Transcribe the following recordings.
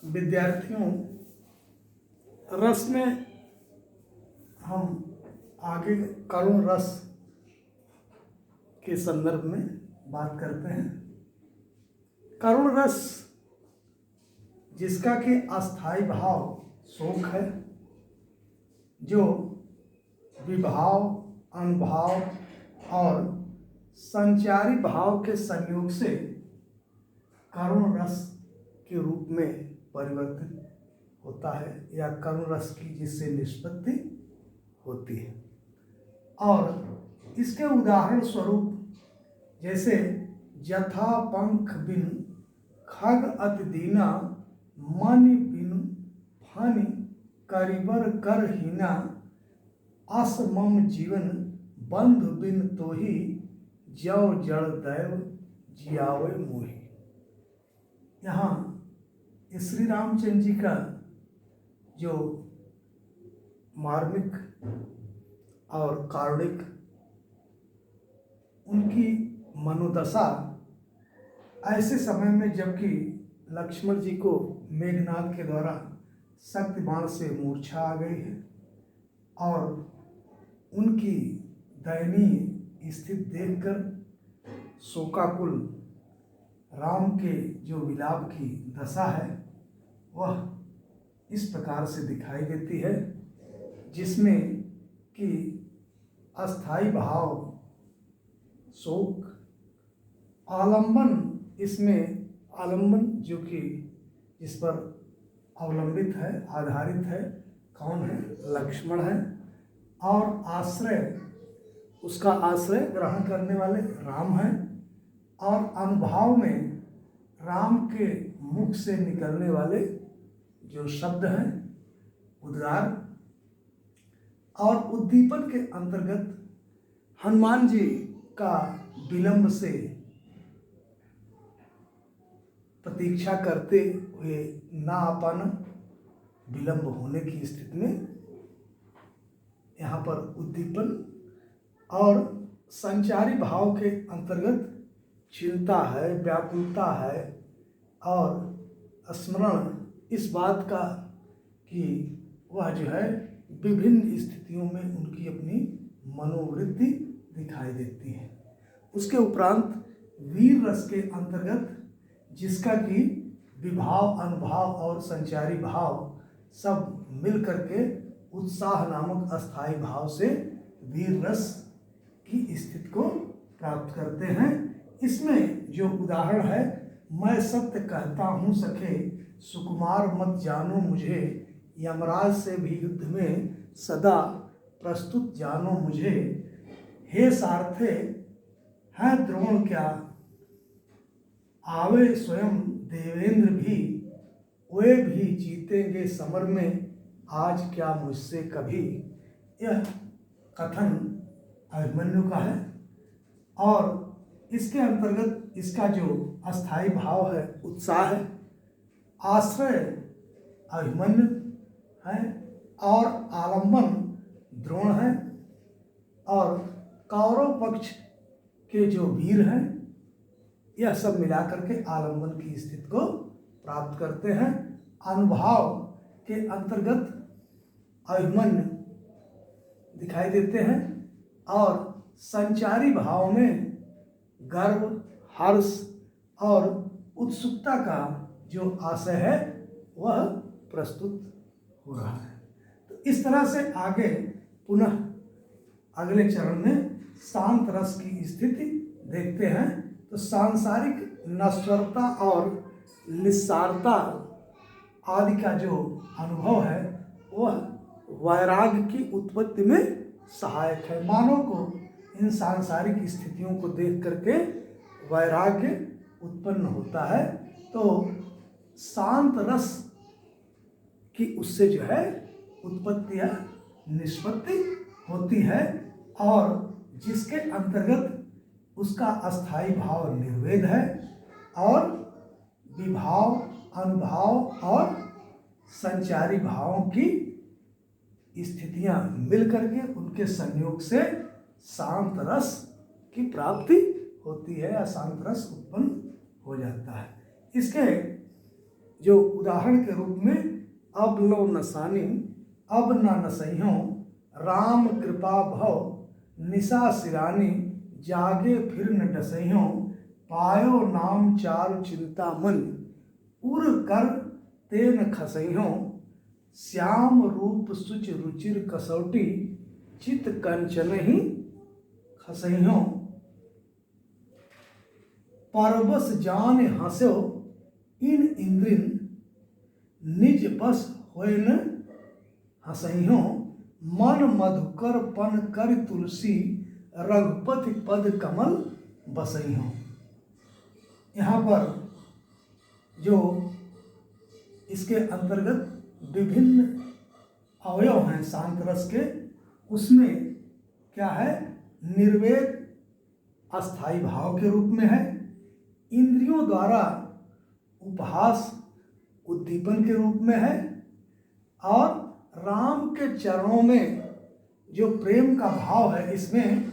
विद्यार्थियों, रस में हम आगे करुण रस के संदर्भ में बात करते हैं। करुण रस जिसका कि अस्थाई भाव शोक है, जो विभाव, अनुभाव और संचारी भाव के संयोग से करुण रस के रूप में परिवर्तित होता है या करुण रस की जिससे निष्पत्ति होती है। और इसके उदाहरण स्वरूप जैसे जथा पंख बिन खग अति दीना, मन बिन फनि करिबर कर हीना, असमम जीवन बंधु बिन तोही, जव जड़ दैव जियावे मोही। यहाँ श्री रामचंद्र जी का जो मार्मिक और कारुणिक उनकी मनोदशा ऐसे समय में जबकि लक्ष्मण जी को मेघनाद के द्वारा शक्ति बाण से मूर्छा आ गई है और उनकी दयनीय स्थिति देखकर शोकाकुल राम के जो विलाप की दशा है वह इस प्रकार से दिखाई देती है, जिसमें कि अस्थाई भाव शोक, आलंबन, इसमें आलंबन जो कि इस पर अवलंबित है, आधारित है, कौन है? लक्ष्मण है। और आश्रय, उसका आश्रय ग्रहण करने वाले राम हैं। और अनुभाव में राम के मुख से निकलने वाले जो शब्द हैं, उद्गार, और उद्दीपन के अंतर्गत हनुमान जी का विलंब से प्रतीक्षा करते हुए ना आ पाना, विलंब होने की स्थिति में यहाँ पर उद्दीपन, और संचारी भाव के अंतर्गत चिंता है, व्याकुलता है और स्मरण इस बात का कि वह जो है विभिन्न स्थितियों में उनकी अपनी मनोवृत्ति दिखाई देती है। उसके उपरांत वीर रस के अंतर्गत जिसका कि विभाव, अनुभाव और संचारी भाव सब मिल करके उत्साह नामक अस्थाई भाव से वीर रस की स्थिति को प्राप्त करते हैं। इसमें जो उदाहरण है, मैं सत्य कहता हूँ सखे, सुकुमार मत जानो मुझे, यमराज से भी युद्ध में सदा प्रस्तुत जानो मुझे, हे सारथे हैं द्रोण क्या, आवे स्वयं देवेंद्र भी, वे भी जीतेंगे समर में, आज क्या मुझसे कभी। यह कथन अभिमन्यु का है और इसके अंतर्गत इसका जो अस्थाई भाव है उत्साह है, आश्रय अभिमन्यु है और आलंबन द्रोण है, और कौरव पक्ष के जो वीर हैं यह सब मिलाकर के आलंबन की स्थिति को प्राप्त करते हैं। अनुभाव के अंतर्गत अभिमन्यु दिखाई देते हैं और संचारी भाव में गर्व, हर्ष और उत्सुकता का जो आशय है वह प्रस्तुत हो रहा है। तो इस तरह से आगे पुनः अगले चरण में शांत रस की स्थिति देखते हैं। तो सांसारिक नश्वरता और निस्सारता आदि का जो अनुभव है वह वैराग्य की उत्पत्ति में सहायक है। मानव को इन सांसारिक स्थितियों को देख करके वैराग्य उत्पन्न होता है, तो शांत रस की उससे जो है उत्पत्ति या निष्पत्ति होती है, और जिसके अंतर्गत उसका अस्थाई भाव निर्वेद है और विभाव, अनुभाव और संचारी भावों की स्थितियां मिल करके उनके संयोग से शांत रस की प्राप्ति होती है या शांत रस उत्पन्न हो जाता है। इसके जो उदाहरण के रूप में अब लो नसानी अब ना नसइयों, राम कृपा भव निशा सिरानी, जागे फिर न डसइयों, पायो नाम चारु चिंता मन, उर कर तेन खसइयों, श्याम रूप सुच रुचिर कसौटी, चित कंचन ही खसइयों, परबस जान हंस्यो इन इंद्रिन, निज बस होय न हंसइयों, मन मधुकर पन कर तुलसी, रघुपति पद कमल बसइयों। यहाँ पर जो इसके अंतर्गत विभिन्न अवयव हैं शांत रस के, उसमें क्या है, निर्वेद अस्थाई भाव के रूप में है, इंद्रियों द्वारा उपहास उद्दीपन के रूप में है, और राम के चरणों में जो प्रेम का भाव है, इसमें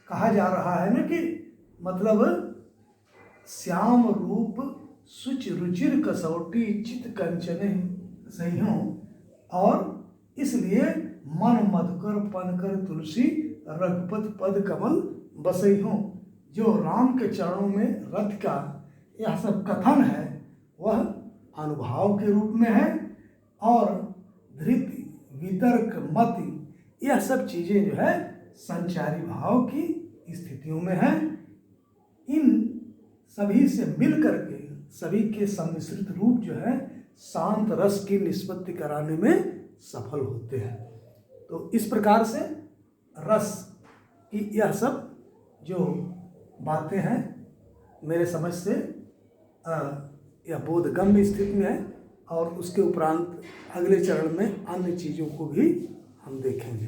कहा जा रहा है ना कि मतलब श्याम रूप सुच रुचिर कसौटी, चित कंचन सहियों, और इसलिए मन मधुकर पनकर तुलसी, रघुपति पद कमल बसइयों। जो राम के चरणों में रथ का यह सब कथन है वह अनुभाव के रूप में है, और धृति वितर्क मति यह सब चीज़ें जो है संचारी भाव की स्थितियों में है। इन सभी से मिल करके सभी के सम्मिश्रित रूप जो है शांत रस की निष्पत्ति कराने में सफल होते हैं। तो इस प्रकार से रस की यह सब जो बातें हैं मेरे समझ से यह बोधगम्य स्थिति में है, और उसके उपरांत अगले चरण में अन्य चीज़ों को भी हम देखेंगे।